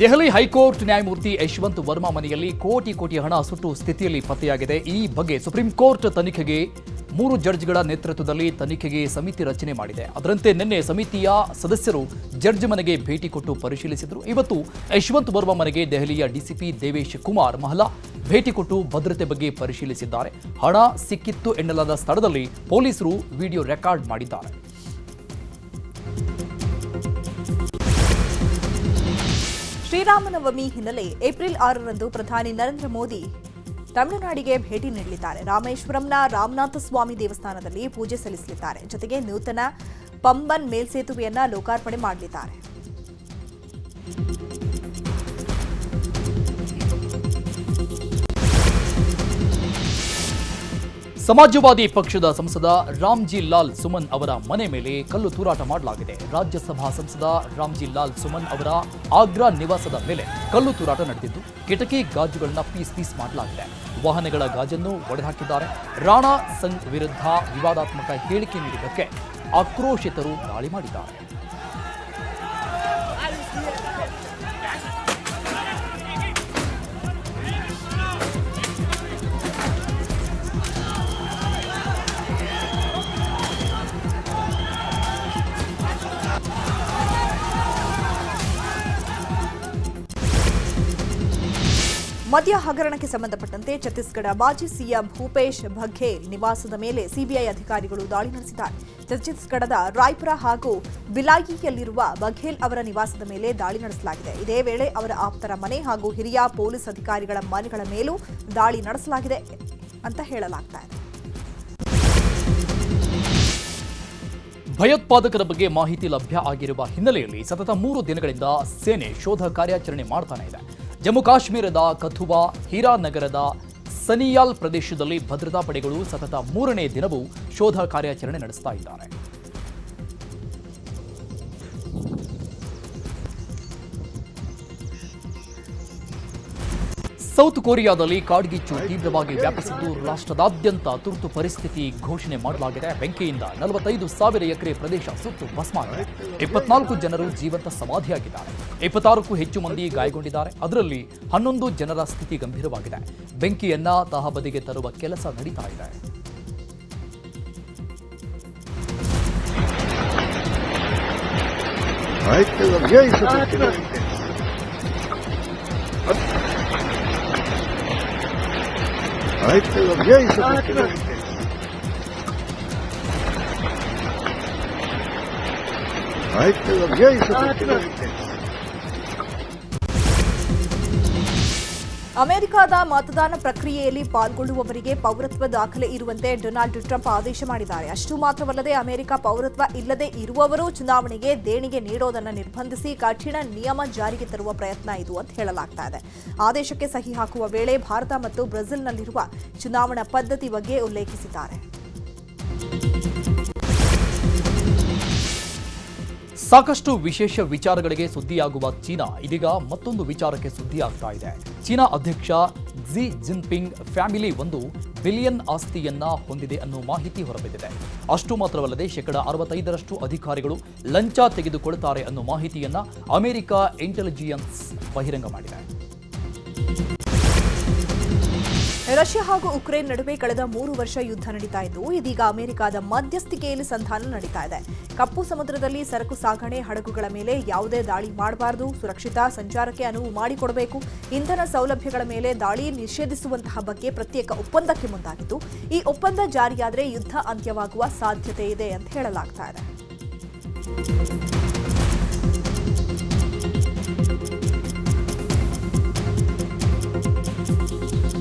Delhi high court ನ್ಯಾಯಮೂರ್ತಿ ಯಶವಂತ್ ವರ್ಮಾ ಮನೆಯಲ್ಲಿ ಕೋಟಿ ಹಣ ಸುಟ್ಟು ಸ್ಥಿತಿಯಲ್ಲಿ ಪತ್ತೆಯಾಗಿದೆ. ಈ ಬಗ್ಗೆ ಸುಪ್ರೀಂ ಕೋರ್ಟ್ ತನಿಖೆಗೆ 3 ಜಡ್ಜ್ಗಳ ನೇತೃತ್ವದಲ್ಲಿ ತನಿಖೆಗೆ ಸಮಿತಿ ರಚನೆ ಮಾಡಿದೆ. ಅದರಂತೆ ನಿನ್ನೆ ಸಮಿತಿಯ ಸದಸ್ಯರು ಜಡ್ಜ್ ಮನೆಗೆ ಭೇಟಿ ಕೊಟ್ಟು ಪರಿಶೀಲಿಸಿದರು. ಇವತ್ತು ಯಶವಂತ್ ವರ್ಮಾ ಮನೆಗೆ ದೆಹಲಿಯ ಡಿಸಿಪಿ ದೇವೇಶ್ ಕುಮಾರ್ ಮಹಲಾ ಭೇಟಿ ಕೊಟ್ಟು ಭದ್ರತೆ ಬಗ್ಗೆ ಪರಿಶೀಲಿಸಿದ್ದಾರೆ. ಹಣ ಸಿಕ್ಕಿತ್ತು ಎನ್ನಲಾದ ಸ್ಥಳದಲ್ಲಿ ಪೊಲೀಸರು ವಿಡಿಯೋ ರೆಕಾರ್ಡ್ ಮಾಡಿದ್ದಾರೆ. ಶ್ರೀರಾಮನವಮಿ ಹಿನ್ನೆಲೆ ಏಪ್ರಿಲ್ 6ರಂದು ಪ್ರಧಾನಿ ನರೇಂದ್ರ ಮೋದಿ ತಮಿಳುನಾಡಿಗೆ ಭೇಟಿ ನೀಡಲಿದ್ದಾರೆ. ರಾಮೇಶ್ವರಂನ ರಾಮನಾಥ ಸ್ವಾಮಿ ದೇವಸ್ಥಾನದಲ್ಲಿ ಪೂಜೆ ಸಲ್ಲಿಸಲಿದ್ದಾರೆ. ಜೊತೆಗೆ ನೂತನ ಪಂಬನ್ ಮೇಲ್ಸೇತುವೆಯನ್ನ ಲೋಕಾರ್ಪಣೆ ಮಾಡಲಿದ್ದಾರೆ. ಸಮಾಜವಾದಿ ಪಕ್ಷದ ಸಂಸದ ರಾಮ್ಜಿ ಲಾಲ್ ಸುಮನ್ ಅವರ ಮನೆ ಮೇಲೆ ಕಲ್ಲು ತೂರಾಟ ಮಾಡಲಾಗಿದೆ. ರಾಜ್ಯಸಭಾ ಸಂಸದ ರಾಮ್ಜಿ ಲಾಲ್ ಸುಮನ್ ಅವರ ಆಗ್ರಾ ನಿವಾಸದ ಮೇಲೆ ಕಲ್ಲು ತೂರಾಟ ನಡೆದಿದ್ದು ಕಿಟಕಿ ಗಾಜುಗಳನ್ನ ಪೀಸ್ ಮಾಡಲಾಗಿದೆ. ವಾಹನಗಳ ಗಾಜನ್ನು ಒಡೆದುಹಾಕಿದ್ದಾರೆ. ರಾಣಾ ಸಂಘ್ ವಿರುದ್ಧ ವಿವಾದಾತ್ಮಕ ಹೇಳಿಕೆ ನೀಡಿದ್ದಕ್ಕೆ ಆಕ್ರೋಶಿತರು ದಾಳಿ ಮಾಡಿದ್ದಾರೆ. ಮದ್ಯ ಹಗರಣಕ್ಕೆ ಸಂಬಂಧಪಟ್ಟಂತೆ ಛತ್ತೀಸ್ಗಢ ಮಾಜಿ ಸಿಎಂ ಭೂಪೇಶ್ ಬಘೇಲ್ ನಿವಾಸದ ಮೇಲೆ ಸಿಬಿಐ ಅಧಿಕಾರಿಗಳು ದಾಳಿ ನಡೆಸಿದ್ದಾರೆ. ಛತ್ತೀಸ್ಗಢದ ರಾಯ್ಪುರ ಹಾಗೂ ಬಿಲಾಯಿಯಲ್ಲಿರುವ ಬಘೇಲ್ ಅವರ ನಿವಾಸದ ಮೇಲೆ ದಾಳಿ ನಡೆಸಲಾಗಿದೆ. ಇದೇ ವೇಳೆ ಅವರ ಆಪ್ತರ ಮನೆ ಹಾಗೂ ಹಿರಿಯ ಪೊಲೀಸ್ ಅಧಿಕಾರಿಗಳ ಮನೆಗಳ ಮೇಲೂ ದಾಳಿ ನಡೆಸಲಾಗಿದೆ ಅಂತ ಹೇಳಲಾಗ್ತಾ ಇದೆ. ಭಯೋತ್ಪಾದಕರ ಬಗ್ಗೆ ಮಾಹಿತಿ ಲಭ್ಯ ಆಗಿರುವ ಹಿನ್ನೆಲೆಯಲ್ಲಿ ಸತತ 3 ದಿನಗಳಿಂದ ಸೇನೆ ಶೋಧ ಕಾರ್ಯಾಚರಣೆ ಮಾಡ್ತಾನೆ ಇದೆ. ಜಮ್ಮು ಕಾಶ್ಮೀರದ ಕಥುವಾ ಹೀರಾನಗರದ ಸನಿಯಾಲ್ ಪ್ರದೇಶದಲ್ಲಿ ಭದ್ರತಾ ಪಡೆಗಳು ಸತತ 3ನೇ ದಿನವೂ ಶೋಧ ಕಾರ್ಯಾಚರಣೆ ನಡೆಸ್ತಾ ಇದ್ದಾರೆ. ಸೌತ್ ಕೊರಿಯಾದಲ್ಲಿ ಕಾಡ್ಗಿಚ್ಚು ತೀವ್ರವಾಗಿ ವ್ಯಾಪಿಸಿದ್ದು ರಾಷ್ಟ್ರದಾದ್ಯಂತ ತುರ್ತು ಪರಿಸ್ಥಿತಿ ಘೋಷಣೆ ಮಾಡಲಾಗಿದೆ. ಬೆಂಕಿಯಿಂದ 45,000 ಎಕರೆ ಪ್ರದೇಶ ಸುಟ್ಟು ಭಸ್ಮಾಗಿದೆ. 24 ಜನರು ಜೀವಂತ ಸಮಾಧಿಯಾಗಿದ್ದಾರೆ. 26ಕ್ಕೂ ಹೆಚ್ಚು ಮಂದಿ ಗಾಯಗೊಂಡಿದ್ದಾರೆ. ಅದರಲ್ಲಿ 11 ಜನರ ಸ್ಥಿತಿ ಗಂಭೀರವಾಗಿದೆ. ಬೆಂಕಿಯನ್ನ ತಹಬದಿಗೆ ತರುವ ಕೆಲಸ ನಡೀತಾ ಇದೆ. ಅಮೆರಿಕದ ಮತದಾನ ಪ್ರಕ್ರಿಯೆಯಲ್ಲಿ ಪಾಲ್ಗೊಳ್ಳುವವರಿಗೆ ಪೌರತ್ವ ದಾಖಲೆ ಇರುವಂತೆ ಡೊನಾಲ್ಡ್ ಟ್ರಂಪ್ ಆದೇಶ ಮಾಡಿದ್ದಾರೆ. ಅಷ್ಟು ಮಾತ್ರವಲ್ಲದೆ ಅಮೆರಿಕ ಪೌರತ್ವ ಇಲ್ಲದೆ ಇರುವವರು ಚುನಾವಣೆಗೆ ದೇಣಿಗೆ ನೀಡೋದನ್ನು ನಿರ್ಬಂಧಿಸಿ ಕಠಿಣ ನಿಯಮ ಜಾರಿಗೆ ತರುವ ಪ್ರಯತ್ನ ಇದು ಅಂತ ಹೇಳಲಾಗ್ತಾ ಇದೆ. ಆದೇಶಕ್ಕೆ ಸಹಿ ಹಾಕುವ ವೇಳೆ ಭಾರತ ಮತ್ತು ಬ್ರೆಜಿಲ್ನಲ್ಲಿರುವ ಚುನಾವಣಾ ಪದ್ಧತಿ ಬಗ್ಗೆ ಉಲ್ಲೇಖಿಸಿದ್ದಾರೆ. ಸಾಕಷ್ಟು ವಿಶೇಷ ವಿಚಾರಗಳಿಗೆ ಸುದ್ದಿಯಾಗುವ ಚೀನಾ ಇದೀಗ ಮತ್ತೊಂದು ವಿಚಾರಕ್ಕೆ ಸುದ್ದಿಯಾಗ್ತಾ ಇದೆ. ಚೀನಾ ಅಧ್ಯಕ್ಷ ಕ್ಸಿ ಜಿನ್ಪಿಂಗ್ ಫ್ಯಾಮಿಲಿ $1 ಬಿಲಿಯನ್ ಆಸ್ತಿಯನ್ನ ಹೊಂದಿದೆ ಅನ್ನೋ ಮಾಹಿತಿ ಹೊರಬಿದ್ದಿದೆ. ಅಷ್ಟು ಮಾತ್ರವಲ್ಲದೆ 65% ಅಧಿಕಾರಿಗಳು ಲಂಚ ತೆಗೆದುಕೊಳ್ಳುತ್ತಾರೆ ಅನ್ನೋ ಮಾಹಿತಿಯನ್ನ ಅಮೆರಿಕ ಇಂಟೆಲಿಜೆನ್ಸ್ ಬಹಿರಂಗ ಮಾಡಿದೆ. ರಷ್ಯಾ ಹಾಗೂ ಉಕ್ರೇನ್ ನಡುವೆ ಕಳೆದ 3 ವರ್ಷ ಯುದ್ಧ ನಡೀತಾ ಇದ್ದು ಇದೀಗ ಅಮೆರಿಕದ ಮಧ್ಯಸ್ಥಿಕೆಯಲ್ಲಿ ಸಂಧಾನ ನಡೀತಾ ಇದೆ. ಕಪ್ಪು ಸಮುದ್ರದಲ್ಲಿ ಸರಕು ಸಾಗಣೆ ಹಡಗುಗಳ ಮೇಲೆ ಯಾವುದೇ ದಾಳಿ ಮಾಡಬಾರದು, ಸುರಕ್ಷಿತ ಸಂಚಾರಕ್ಕೆ ಅನುವು ಮಾಡಿಕೊಡಬೇಕು, ಇಂಧನ ಸೌಲಭ್ಯಗಳ ಮೇಲೆ ದಾಳಿ ನಿಷೇಧಿಸುವಂತಹ ಬಗ್ಗೆ ಪ್ರತ್ಯೇಕ ಒಪ್ಪಂದಕ್ಕೆ ಮುಂದಾಗಿದ್ದು ಈ ಒಪ್ಪಂದ ಜಾರಿಯಾದರೆ ಯುದ್ಧ ಅಂತ್ಯವಾಗುವ ಸಾಧ್ಯತೆ ಇದೆ ಅಂತ ಹೇಳಲಾಗ್ತಾ ಇದೆ.